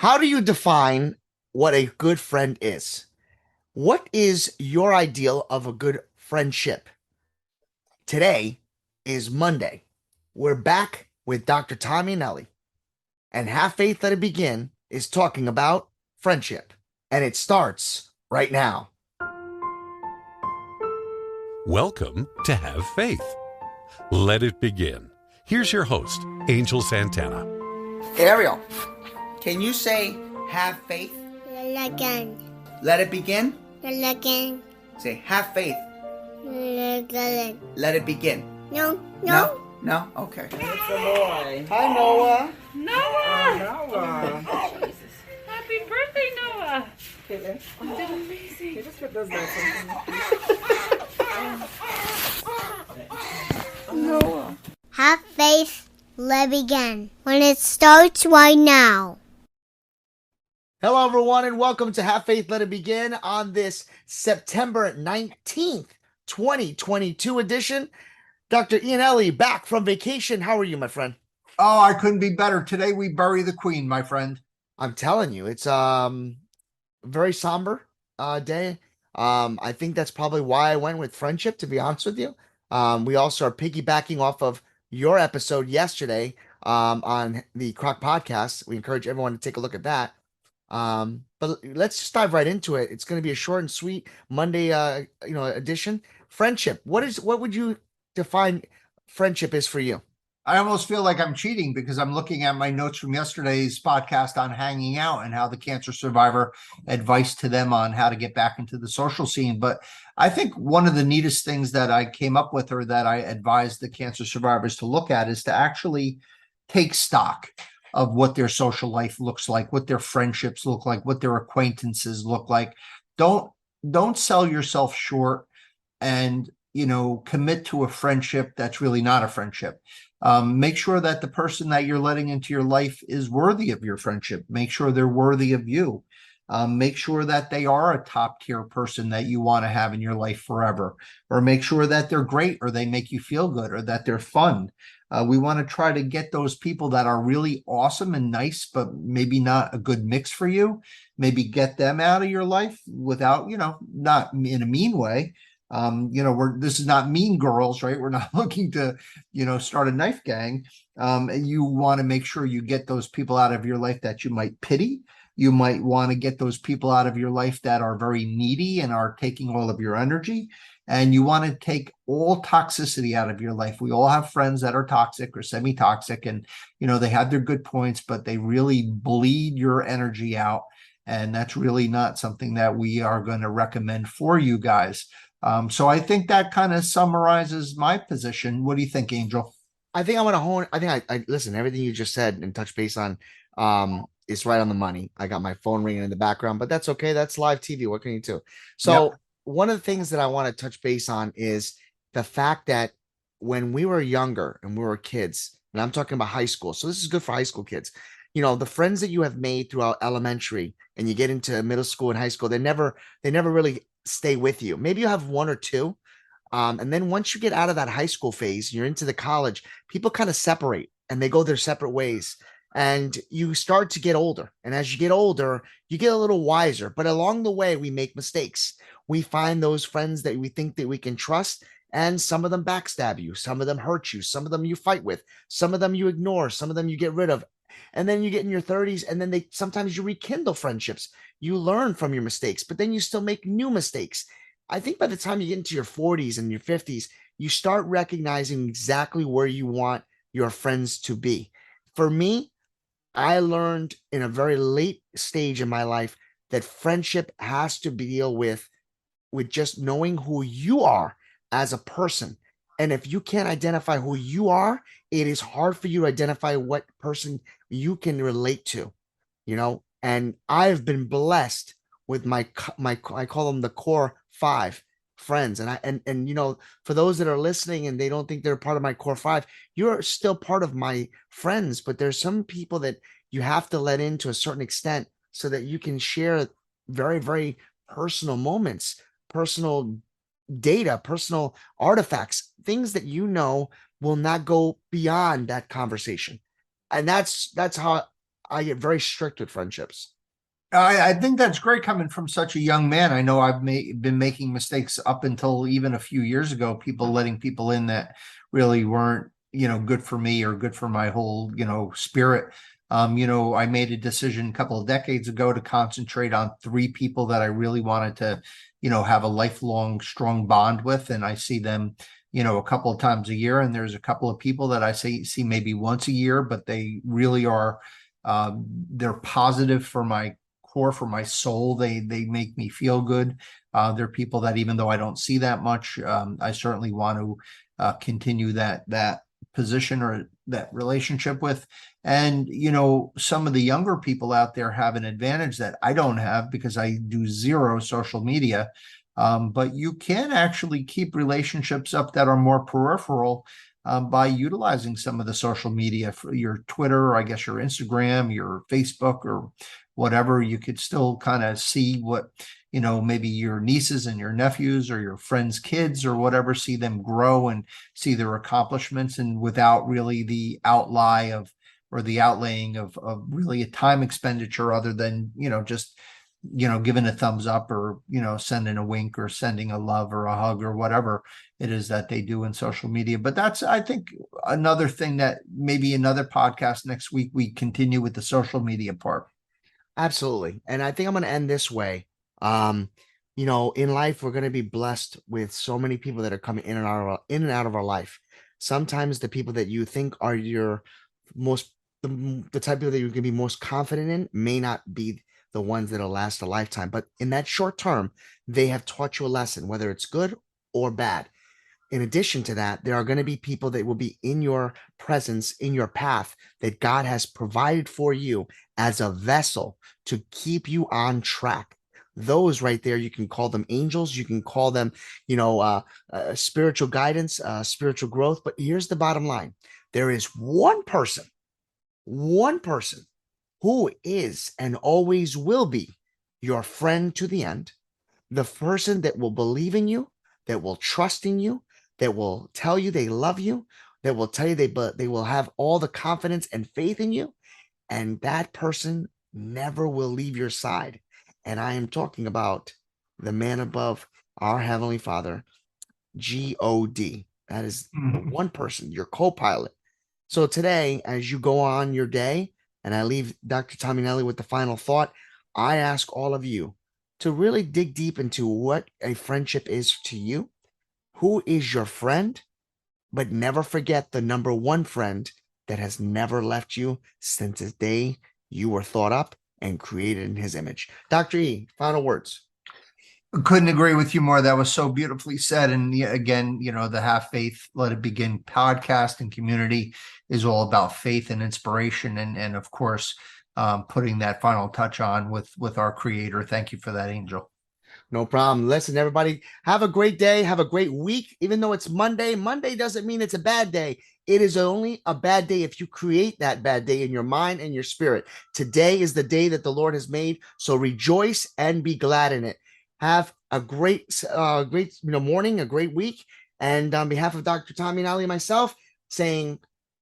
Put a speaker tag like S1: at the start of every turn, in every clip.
S1: How do you define what a good friend is? What is your ideal of a good friendship? Today is Monday. We're back with Dr. Tommy Eanelli, and Have Faith Let It Begin is talking about friendship. And it starts right now.
S2: Welcome to Have Faith. Let it begin. Here's your host, Angel Santana.
S1: Ariel, can you say have faith?
S3: Again.
S1: Let it begin?
S3: Again.
S1: Say have faith.
S3: Again.
S1: Let it begin.
S3: No.
S1: No? Okay.
S4: It's a boy.
S1: Hi, Noah.
S5: Noah!
S4: Noah.
S5: Happy birthday, Noah!
S4: Caitlin,
S5: You did amazing.
S4: you just put those notes in.
S1: Noah.
S3: Have faith, live again. When it starts right now.
S1: Hello, everyone, and welcome to Have Faith Let It Begin on this September 19th, 2022 edition. Dr. Eanelli back from vacation. How are you, my friend?
S6: Oh, I couldn't be better. Today we bury the queen, my friend.
S1: I'm telling you, it's very somber day. I think that's probably why I went with friendship, to be honest with you. We also are piggybacking off of your episode yesterday on the CROC podcast. We encourage everyone to take a look at that. But let's just dive right into it. It's going to be a short and sweet Monday edition. Friendship. What would you define friendship is for you?
S6: I almost feel like I'm cheating because I'm looking at my notes from yesterday's podcast on hanging out and how the cancer survivor advice to them on how to get back into the social scene. But I think one of the neatest things that I came up with, or that I advised the cancer survivors to look at, is to actually take stock of what their social life looks like, what their friendships look like, what their acquaintances look like. Don't sell yourself short and commit to a friendship that's really not a friendship. Make sure that the person that you're letting into your life is worthy of your friendship. Make sure they're worthy of you. Make sure that they are a top tier person that you want to have in your life forever, or make sure that they're great, or they make you feel good, or that they're fun. We want to try to get those people that are really awesome and nice, but maybe not a good mix for you. Maybe get them out of your life without, not in a mean way. This is not Mean Girls, right? We're not looking to, start a knife gang. You want to make sure you get those people out of your life that you might pity. You might want to get those people out of your life that are very needy and are taking all of your energy. And you want to take all toxicity out of your life. We all have friends that are toxic or semi-toxic, and, they have their good points, but they really bleed your energy out. And that's really not something that we are going to recommend for you guys. So I think that kind of summarizes my position. What do you think, Angel?
S1: I think I want to hone. I think I listen. Everything you just said and touch base on is right on the money. I got my phone ringing in the background, but that's okay. That's live TV. What can you do? So one of the things that I want to touch base on is the fact that when we were younger and we were kids, and I'm talking about high school, so this is good for high school kids. The friends that you have made throughout elementary and you get into middle school and high school, they never really stay with you. Maybe you have one or two. And then once you get out of that high school phase, you're into the college, people kind of separate and they go their separate ways. And you start to get older. And as you get older, you get a little wiser. But along the way, we make mistakes. We find those friends that we think that we can trust. And some of them backstab you. Some of them hurt you. Some of them you fight with. Some of them you ignore. Some of them you get rid of. And then you get in your 30s, and then sometimes you rekindle friendships. You learn from your mistakes, but then you still make new mistakes. I think by the time you get into your 40s and your 50s, you start recognizing exactly where you want your friends to be. For me, I learned in a very late stage in my life that friendship has to deal with just knowing who you are as a person. And if you can't identify who you are, it is hard for you to identify what person you can relate to, and I've been blessed with my I call them the core 5 friends. And for those that are listening and they don't think they're part of my core 5, you're still part of my friends, but there's some people that you have to let in to a certain extent so that you can share very, very personal moments, personal data, personal artifacts, things that will not go beyond that conversation. And that's how I get very strict with friendships.
S6: I think that's great coming from such a young man. I know I've been making mistakes up until even a few years ago, people letting people in that really weren't, good for me or good for my whole, spirit. I made a decision a couple of decades ago to concentrate on 3 people that I really wanted to, have a lifelong strong bond with. And I see them, a couple of times a year. And there's a couple of people that I see maybe once a year, but they really are, they're positive for my core, for my soul. They make me feel good. They're people that even though I don't see that much, I certainly want to continue that position or that relationship with. And some of the younger people out there have an advantage that I don't have because I do 0 social media. But you can actually keep relationships up that are more peripheral by utilizing some of the social media, for your Twitter, or I guess your Instagram, your Facebook, or whatever. You could still kind of see what, maybe your nieces and your nephews or your friends' kids or whatever, see them grow and see their accomplishments, and without really the outlaying of really a time expenditure other than, just, giving a thumbs up or, sending a wink or sending a love or a hug or whatever it is that they do in social media. But that's, I think, another thing that maybe another podcast next week, we continue with the social media part.
S1: Absolutely. And I think I'm going to end this way. In life, we're going to be blessed with so many people that are coming in and out of our life. Sometimes the people that you think are your the type of people that you can be most confident in may not be the ones that'll last a lifetime. But in that short term, they have taught you a lesson, whether it's good or bad. In addition to that, there are going to be people that will be in your presence, in your path, that God has provided for you as a vessel to keep you on track. Those right there, you can call them angels. You can call them, spiritual guidance, spiritual growth. But here's the bottom line. There is one person who is and always will be your friend to the end. The person that will believe in you, that will trust in you, that will tell you they love you, that will tell you they will have all the confidence and faith in you. And that person never will leave your side. And I am talking about the man above, our Heavenly Father, God. That is the one person, your co-pilot. So today, as you go on your day, and I leave Dr. Tom Eanelli with the final thought, I ask all of you to really dig deep into what a friendship is to you. Who is your friend? But never forget the number one friend that has never left you since the day you were thought up and created in his image. Dr. E, final words.
S6: Couldn't agree with you more. That was so beautifully said. And again, the Have Faith, Let It Begin podcast and community is all about faith and inspiration. And of course, putting that final touch on with our creator. Thank you for that, Angel.
S1: No problem. Listen, everybody, have a great day. Have a great week. Even though it's Monday, Monday doesn't mean it's a bad day. It is only a bad day if you create that bad day in your mind and your spirit. Today is the day that the Lord has made. So rejoice and be glad in it. Have a great morning, a great week. And on behalf of Dr. Tom Eanelli and myself, saying,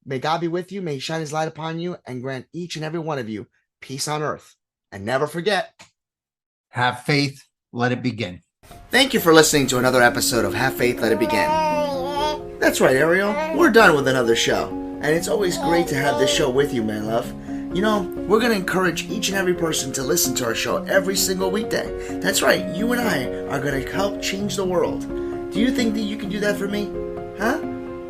S1: may God be with you. May he shine his light upon you and grant each and every one of you peace on earth. And never forget,
S6: have faith. Let it begin.
S1: Thank you for listening to another episode of Have Faith, Let It Begin. That's right, Ariel. We're done with another show. And it's always great to have this show with you, my love. We're going to encourage each and every person to listen to our show every single weekday. That's right. You and I are going to help change the world. Do you think that you can do that for me? Huh?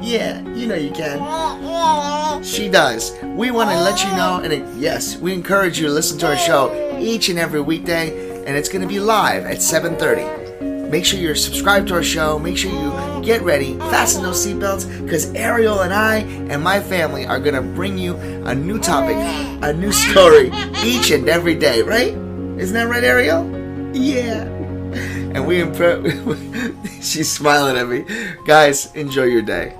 S1: Yeah, you know you can. She does. We want to let you know, and yes, we encourage you to listen to our show each and every weekday. And it's going to be live at 7:30. Make sure you're subscribed to our show. Make sure you get ready, fasten those seatbelts, because Ariel and I and my family are going to bring you a new topic, a new story each and every day, right? Isn't that right, Ariel? Yeah. And she's smiling at me. Guys, enjoy your day.